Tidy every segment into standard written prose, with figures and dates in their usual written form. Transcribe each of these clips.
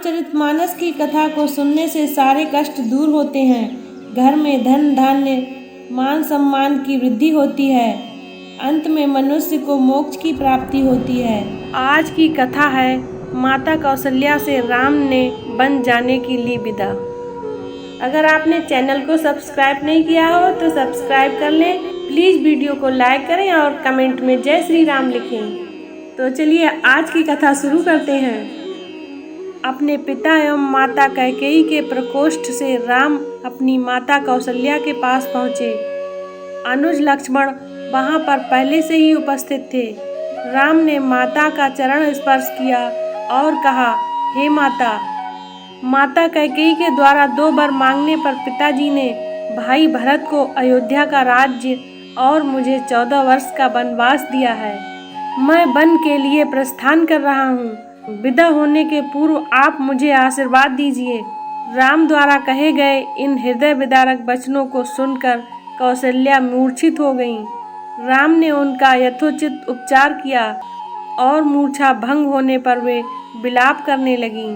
रामचरितमानस की कथा को सुनने से सारे कष्ट दूर होते हैं। घर में धन धान्य मान सम्मान की वृद्धि होती है। अंत में मनुष्य को मोक्ष की प्राप्ति होती है। आज की कथा है माता कौशल्या से राम ने वन जाने की ली विदा। अगर आपने चैनल को सब्सक्राइब नहीं किया हो तो सब्सक्राइब कर लें। प्लीज़ वीडियो को लाइक करें और कमेंट में जय श्री राम लिखें। तो चलिए आज की कथा शुरू करते हैं। अपने पिता एवं माता कैकेयी के प्रकोष्ठ से राम अपनी माता कौशल्या के पास पहुँचे। अनुज लक्ष्मण वहाँ पर पहले से ही उपस्थित थे। राम ने माता का चरण स्पर्श किया और कहा, हे माता। माता कैकेयी के द्वारा 2 वर मांगने पर पिताजी ने भाई भरत को अयोध्या का राज्य और मुझे 14 वर्ष का वनवास दिया है। मैं वन के लिए प्रस्थान कर रहा हूँ। विदा होने के पूर्व आप मुझे आशीर्वाद दीजिए। राम द्वारा कहे गए इन हृदय विदारक वचनों को सुनकर कौशल्या मूर्छित हो गईं। राम ने उनका यथोचित उपचार किया और मूर्छा भंग होने पर वे विलाप करने लगीं।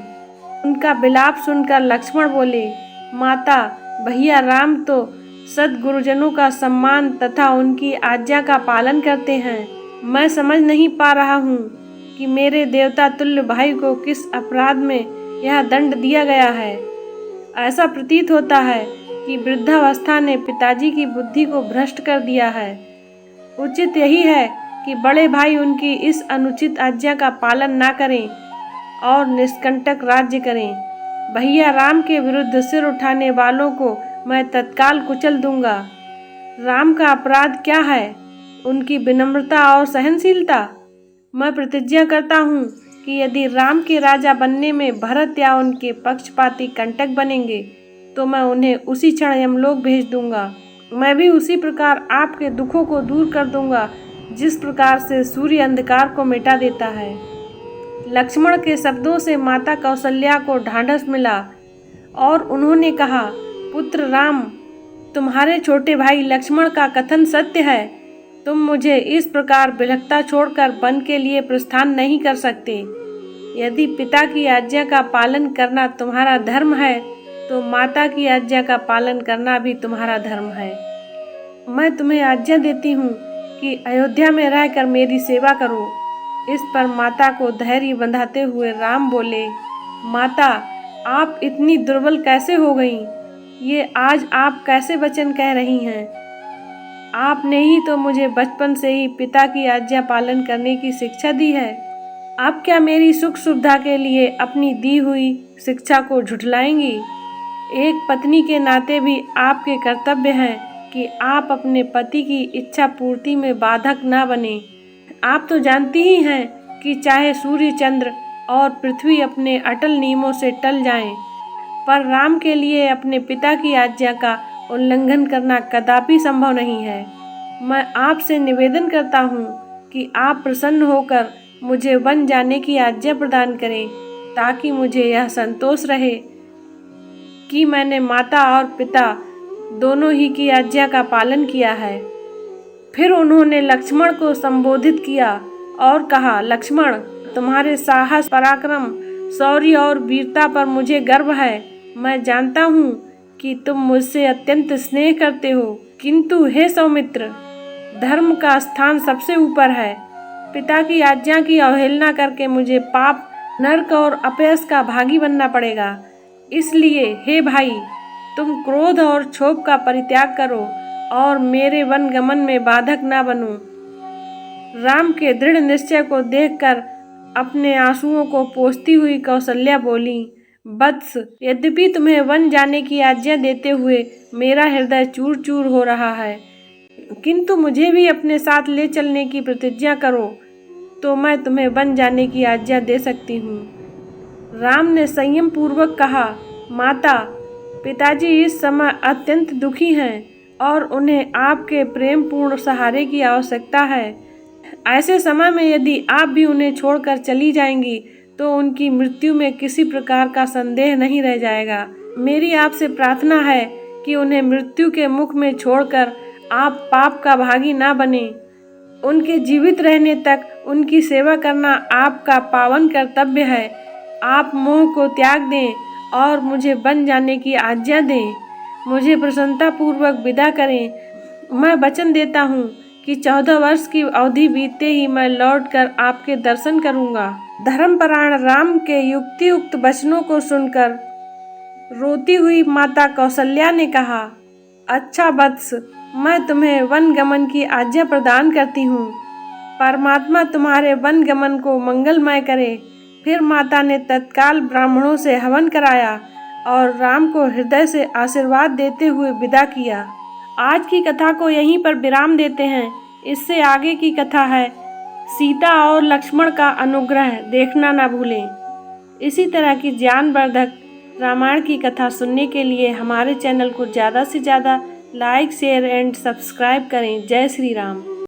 उनका विलाप सुनकर लक्ष्मण बोले, माता, भैया राम तो सद्गुरुजनों का सम्मान तथा उनकी आज्ञा का पालन करते हैं। मैं समझ नहीं पा रहा हूँ कि मेरे देवता तुल्य भाई को किस अपराध में यह दंड दिया गया है। ऐसा प्रतीत होता है कि वृद्धावस्था ने पिताजी की बुद्धि को भ्रष्ट कर दिया है। उचित यही है कि बड़े भाई उनकी इस अनुचित आज्ञा का पालन ना करें और निष्कंटक राज्य करें। भैया राम के विरुद्ध सिर उठाने वालों को मैं तत्काल कुचल दूंगा। राम का अपराध क्या है? उनकी विनम्रता और सहनशीलता। मैं प्रतिज्ञा करता हूँ कि यदि राम के राजा बनने में भरत या उनके पक्षपाती कंटक बनेंगे तो मैं उन्हें उसी क्षण यमलोक भेज दूंगा। मैं भी उसी प्रकार आपके दुखों को दूर कर दूंगा जिस प्रकार से सूर्य अंधकार को मिटा देता है। लक्ष्मण के शब्दों से माता कौशल्या को ढांढस मिला और उन्होंने कहा, पुत्र राम, तुम्हारे छोटे भाई लक्ष्मण का कथन सत्य है। तुम मुझे इस प्रकार बिलखता छोड़कर वन के लिए प्रस्थान नहीं कर सकते। यदि पिता की आज्ञा का पालन करना तुम्हारा धर्म है तो माता की आज्ञा का पालन करना भी तुम्हारा धर्म है। मैं तुम्हें आज्ञा देती हूँ कि अयोध्या में रहकर मेरी सेवा करो। इस पर माता को धैर्य बंधाते हुए राम बोले, माता, आप इतनी दुर्बल कैसे हो गईं? ये आज आप कैसे वचन कह रही हैं? आपने ही तो मुझे बचपन से ही पिता की आज्ञा पालन करने की शिक्षा दी है। आप क्या मेरी सुख सुविधा के लिए अपनी दी हुई शिक्षा को झुठलाएंगी? एक पत्नी के नाते भी आपके कर्तव्य है कि आप अपने पति की इच्छा पूर्ति में बाधक न बने। आप तो जानती ही हैं कि चाहे सूर्य, चंद्र और पृथ्वी अपने अटल नियमों से टल जाएं, पर राम के लिए अपने पिता की आज्ञा का उल्लंघन करना कदापि संभव नहीं है। मैं आपसे निवेदन करता हूँ कि आप प्रसन्न होकर मुझे वन जाने की आज्ञा प्रदान करें ताकि मुझे यह संतोष रहे कि मैंने माता और पिता दोनों ही की आज्ञा का पालन किया है। फिर उन्होंने लक्ष्मण को संबोधित किया और कहा, लक्ष्मण, तुम्हारे साहस, पराक्रम, शौर्य और वीरता पर मुझे गर्व है। मैं जानता हूँ कि तुम मुझसे अत्यंत स्नेह करते हो, किंतु हे सौमित्र, धर्म का स्थान सबसे ऊपर है। पिता की आज्ञा की अवहेलना करके मुझे पाप, नरक और अपयश का भागी बनना पड़ेगा। इसलिए हे भाई, तुम क्रोध और क्षोभ का परित्याग करो और मेरे वन गमन में बाधक ना बनो। राम के दृढ़ निश्चय को देखकर अपने आंसुओं को पोंछती हुई कौशल्या बोली, वत्स, यद्यपि तुम्हें वन जाने की आज्ञा देते हुए मेरा हृदय चूर चूर हो रहा है, किंतु मुझे भी अपने साथ ले चलने की प्रतिज्ञा करो तो मैं तुम्हें वन जाने की आज्ञा दे सकती हूँ। राम ने संयम पूर्वक कहा, माता, पिताजी इस समय अत्यंत दुखी हैं और उन्हें आपके प्रेम पूर्ण सहारे की आवश्यकता है। ऐसे समय में यदि आप भी उन्हें छोड़कर चली जाएंगी तो उनकी मृत्यु में किसी प्रकार का संदेह नहीं रह जाएगा। मेरी आपसे प्रार्थना है कि उन्हें मृत्यु के मुख में छोड़कर आप पाप का भागी ना बने। उनके जीवित रहने तक उनकी सेवा करना आपका पावन कर्तव्य है। आप मोह को त्याग दें और मुझे बन जाने की आज्ञा दें। मुझे प्रसन्नतापूर्वक विदा करें। मैं वचन देता हूँ कि 14 वर्ष की अवधि बीतते ही मैं लौटकर आपके दर्शन करूँगा। धर्मपरायण राम के युक्तियुक्त वचनों को सुनकर रोती हुई माता कौशल्या ने कहा, अच्छा वत्स, मैं तुम्हें वन गमन की आज्ञा प्रदान करती हूँ। परमात्मा तुम्हारे वन गमन को मंगलमय करे। फिर माता ने तत्काल ब्राह्मणों से हवन कराया और राम को हृदय से आशीर्वाद देते हुए विदा किया। आज की कथा को यहीं पर विराम देते हैं। इससे आगे की कथा है सीता और लक्ष्मण का अनुग्रह, देखना ना भूलें। इसी तरह की ज्ञानवर्धक रामायण की कथा सुनने के लिए हमारे चैनल को ज़्यादा से ज़्यादा लाइक, शेयर एंड सब्सक्राइब करें। जय श्री राम।